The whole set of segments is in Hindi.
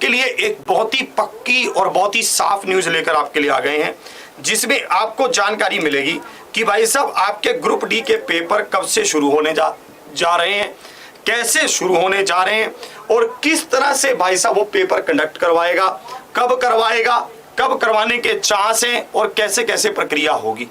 आपके लिए एक बहुत ही पक्की और बहुत ही साफ न्यूज लेकर आपके लिए आ गए हैं, जिसमें आपको जानकारी मिलेगी कि भाई साहब आपके ग्रुप डी के पेपर कब से शुरू होने जा रहे हैं, कैसे शुरू होने जा रहे हैं और किस तरह से भाई साहब वो पेपर कंडक्ट करवाएगा, कब करवाएगा, कब करवाने के चांस हैं और कैसे कैसे प्रक्रिया होगी।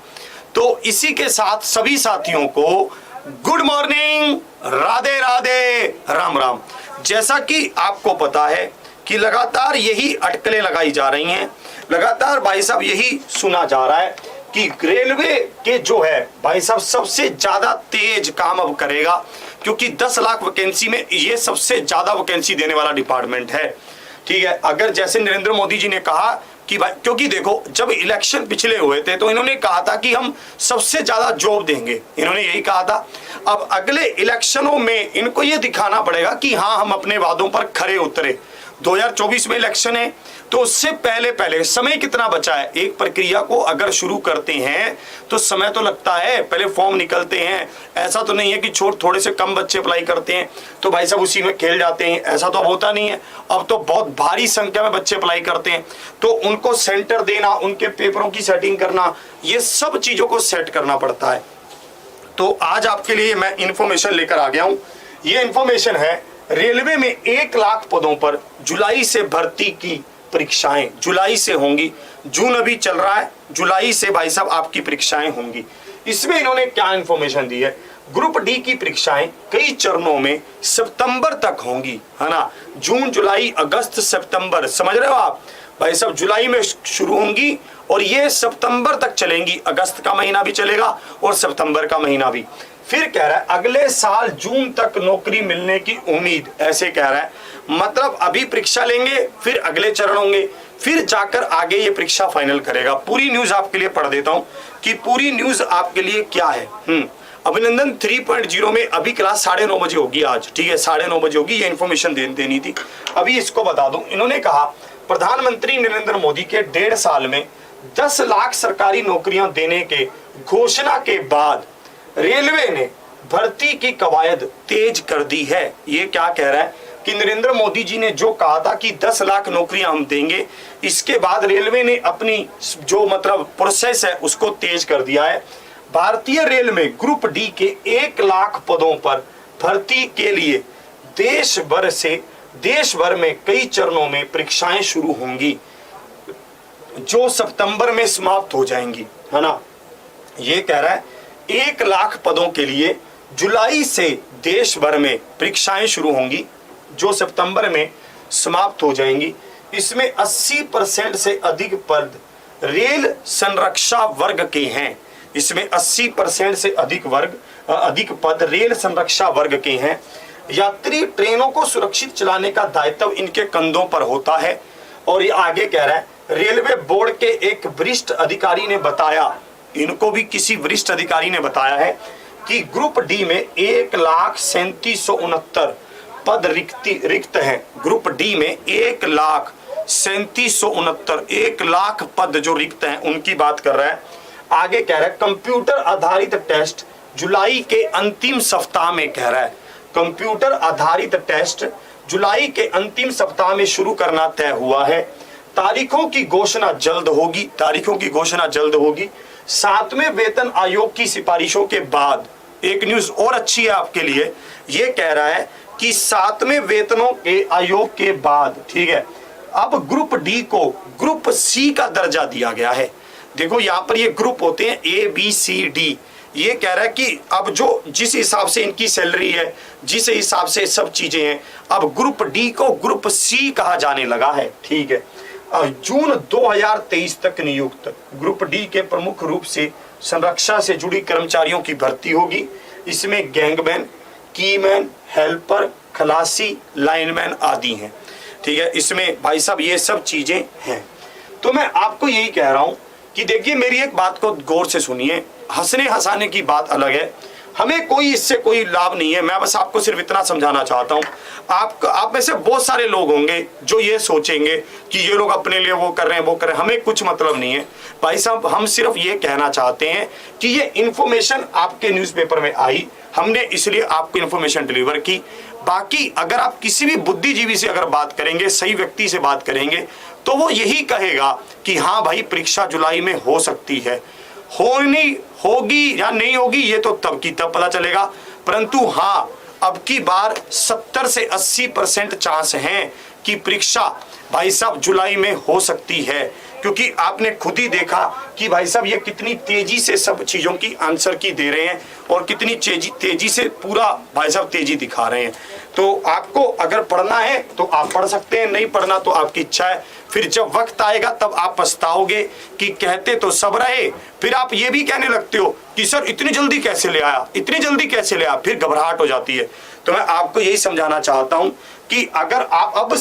तो इसी के साथ सभी साथियों को गुड मॉर्निंग, राधे राधे, राम राम। जैसा कि आपको पता है कि लगातार यही अटकलें लगाई जा रही हैं, लगातार भाई साहब यही सुना जा रहा है कि रेलवे के जो है भाई साहब सबसे ज्यादा तेज काम अब करेगा, क्योंकि 10 लाख वैकेंसी में ये सबसे ज्यादा वैकेंसी देने वाला डिपार्टमेंट है। ठीक है, अगर जैसे नरेंद्र मोदी जी ने कहा कि भाई, क्योंकि देखो जब इलेक्शन पिछले हुए थे तो इन्होंने कहा था कि हम सबसे ज्यादा जॉब देंगे, इन्होंने यही कहा था। अब अगले इलेक्शनों में इनको ये दिखाना पड़ेगा कि हाँ हम अपने वादों पर खरे उतरे। 2024 में इलेक्शन है, तो उससे पहले समय कितना बचा है। एक प्रक्रिया को अगर शुरू करते हैं तो समय तो लगता है, पहले फॉर्म निकलते हैं। ऐसा तो नहीं है कि थोड़े से कम बच्चे अप्लाई करते हैं तो भाई साहब उसी में खेल जाते हैं, ऐसा तो अब होता नहीं है। अब तो बहुत भारी संख्या में बच्चे अप्लाई करते हैं, तो उनको सेंटर देना, उनके पेपरों की सेटिंग करना, ये सब चीजों को सेट करना पड़ता है। तो आज आपके लिए मैं इंफॉर्मेशन लेकर आ गया हूं। ये इंफॉर्मेशन है रेलवे में 1 लाख पदों पर जुलाई से भर्ती की परीक्षाएं जुलाई से होंगी। जून अभी चल रहा है, जुलाई से भाई साहब आपकी परीक्षाएं होंगी। इसमें इन्होंने क्या इंफॉर्मेशन दी है, ग्रुप डी की परीक्षाएं कई चरणों में सितंबर तक होंगी, है ना। जून, जुलाई, अगस्त, सितंबर, समझ रहे हो आप भाई साहब। जुलाई में शुरू होंगी और ये सितंबर तक चलेंगी, अगस्त का महीना भी चलेगा और सितंबर का महीना भी। फिर कह रहा है अगले साल जून तक नौकरी मिलने की उम्मीद, ऐसे कह रहा है। मतलब अभी परीक्षा लेंगे, फिर अगले चरण होंगे, फिर जाकर आगे ये परीक्षा फाइनल करेगा। पूरी न्यूज आपके लिए पढ़ देता हूं कि पूरी न्यूज आपके लिए क्या है। अभिनंदन 3.0 में अभी क्लास 9:30 बजे होगी आज, ठीक है, 9:30 बजे होगी। ये इन्फॉर्मेशन देनी थी, अभी इसको बता दूं। इन्होंने कहा प्रधानमंत्री नरेंद्र मोदी के 1.5 साल में 10 लाख सरकारी नौकरियां देने के घोषणा के बाद रेलवे ने भर्ती की कवायद तेज कर दी है। ये क्या कह रहा है कि नरेंद्र मोदी जी ने जो कहा था कि 10 लाख नौकरियां हम देंगे, इसके बाद रेलवे ने अपनी जो मतलब प्रोसेस है उसको तेज कर दिया है। भारतीय रेल में ग्रुप डी के 1 लाख पदों पर भर्ती के लिए देश भर में कई चरणों में परीक्षाएं शुरू होंगी, जो सितंबर में समाप्त हो जाएंगी, है ना। ये कह रहा है 1 लाख पदों के लिए जुलाई से देश भर में परीक्षाएं शुरू होंगी, जो सितंबर में समाप्त हो जाएंगी। इसमें 80% से अधिक पद रेल संरक्षा वर्ग के हैं। इसमें 80% से अधिक पद रेल संरक्षा वर्ग के हैं। यात्री ट्रेनों को सुरक्षित चलाने का दायित्व इनके कंधों पर होता है। और ये आगे कह रहा है रेलवे बोर्ड के एक वरिष्ठ अधिकारी ने बताया, इनको भी किसी वरिष्ठ अधिकारी ने बताया है कि ग्रुप डी में 1,37,69 पद रिक्त हैं। ग्रुप डी में 1,37,69 1 लाख पद जो रिक्त हैं उनकी बात कर रहा है। आगे कह रहा है कंप्यूटर आधारित टेस्ट जुलाई के अंतिम सप्ताह में, कह रहा है कंप्यूटर आधारित टेस्ट जुलाई के अंतिम सप्ताह में शुरू करना तय हुआ है। तारीखों की घोषणा जल्द होगी। 7वें वेतन आयोग की सिफारिशों के बाद एक न्यूज और अच्छी है आपके लिए। ये कह रहा है कि 7वें वेतनों के आयोग के बाद, ठीक है, अब ग्रुप डी को ग्रुप सी का दर्जा दिया गया है। देखो यहाँ पर ये ग्रुप होते हैं ABCD। ये कह रहा है कि अब जो जिस हिसाब से इनकी सैलरी है, जिस हिसाब से सब चीजें हैं, अब ग्रुप डी को ग्रुप सी कहा जाने लगा है, ठीक है। जून 2023 तक नियुक्त ग्रुप डी के प्रमुख रूप से संरक्षा से जुड़ी कर्मचारियों की भर्ती होगी। इसमें गैंगमैन, कीमैन, हेल्पर, खलासी, लाइनमैन आदि हैं, ठीक है। इसमें भाई साहब ये सब चीजें हैं। तो मैं आपको यही कह रहा हूं कि देखिए मेरी एक बात को गौर से सुनिए। हंसने हंसाने की बात अलग है, हमें कोई इससे कोई लाभ नहीं है। मैं बस आपको सिर्फ इतना समझाना चाहता हूं। आप में से बहुत सारे लोग होंगे जो ये सोचेंगे कि ये लोग अपने लिए वो कर रहे हैं, हमें कुछ मतलब नहीं है भाई साहब। हम सिर्फ ये कहना चाहते हैं कि ये इंफॉर्मेशन आपके न्यूज़पेपर में आई, हमने इसलिए आपको इंफॉर्मेशन डिलीवर की। बाकी अगर आप किसी भी बुद्धिजीवी से अगर बात करेंगे, सही व्यक्ति से बात करेंगे, तो वो यही कहेगा कि हाँ भाई परीक्षा जुलाई में हो सकती है। होनी होगी या नहीं होगी ये तो तब की तब पता चलेगा, परंतु हाँ अब की बार 70 से 80% चांस हैं कि परीक्षा भाई साहब जुलाई में हो सकती है, क्योंकि आपने खुद ही देखा कि भाई साहब ये कितनी तेजी से सब चीजों की आंसर की दे रहे हैं और कितनी तेजी से पूरा भाई साहब तेजी दिखा रहे हैं। तो आपको अगर पढ़ना है तो आप पढ़ सकते हैं, नहीं पढ़ना तो आपकी इच्छा है। फिर जब वक्त आएगा तब आप पछताओगे कि कहते तो सब रहे, फिर आप ये भी कहने लगते हो कि सर इतनी जल्दी कैसे ले आया, इतनी जल्दी कैसे ले आया, फिर घबराहट हो जाती है। तो मैं आपको यही समझाना चाहता हूं कि अगर आप अब